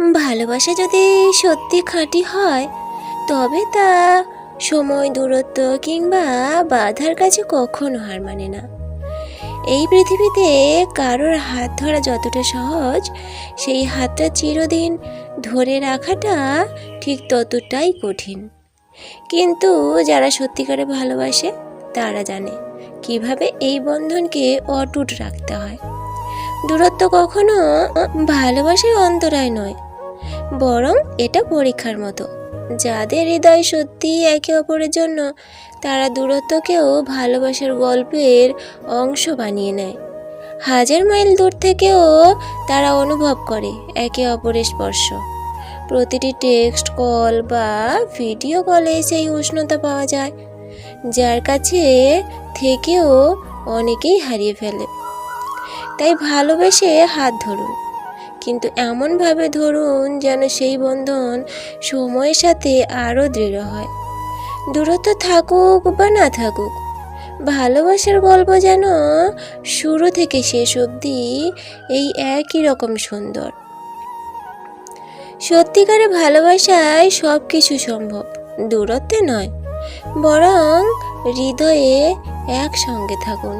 ভালোবাসা যদি সত্যি খাঁটি হয় তবে তা সময়, দূরত্ব কিংবা বাধার কাছে কখনো হার মানে না। এই পৃথিবীতে কারোর হাত ধরা যতটা সহজ, সেই হাতটা চিরদিন ধরে রাখাটা ঠিক ততটাই কঠিন। কিন্তু যারা সত্যিকারে ভালোবাসে তারা জানে কিভাবে এই বন্ধনকে অটুট রাখতে হয়। দূরত্ব কখনো ভালোবাসার অন্তরায় নয়, বরং এটা পরীক্ষার মতো। যাদের হৃদয় সত্যি একে অপরের জন্য, তারা দূরত্বকেও ভালোবাসার গল্পের অংশ বানিয়ে নেয়। হাজার মাইল দূর থেকেও তারা অনুভব করে একে অপরের স্পর্শ। প্রতিটি টেক্সট, কল বা ভিডিও কলে সেই উষ্ণতা পাওয়া যায়, যার কাছে থেকেও অনেকেই হারিয়ে ফেলে। তাই ভালোবেসে হাত ধরুন, কিন্তু এমনভাবে ধরুন যেন সেই বন্ধন সময়ের সাথে আরও দৃঢ় হয়। দূরত্ব থাকুক বা না থাকুক, ভালোবাসার গল্প যেন শুরু থেকে শেষ অবধি এই একই রকম সুন্দর। সত্যিকারে ভালোবাসায় সব কিছু সম্ভব, দূরত্বে নয়, বরং হৃদয়ে একসঙ্গে থাকুন।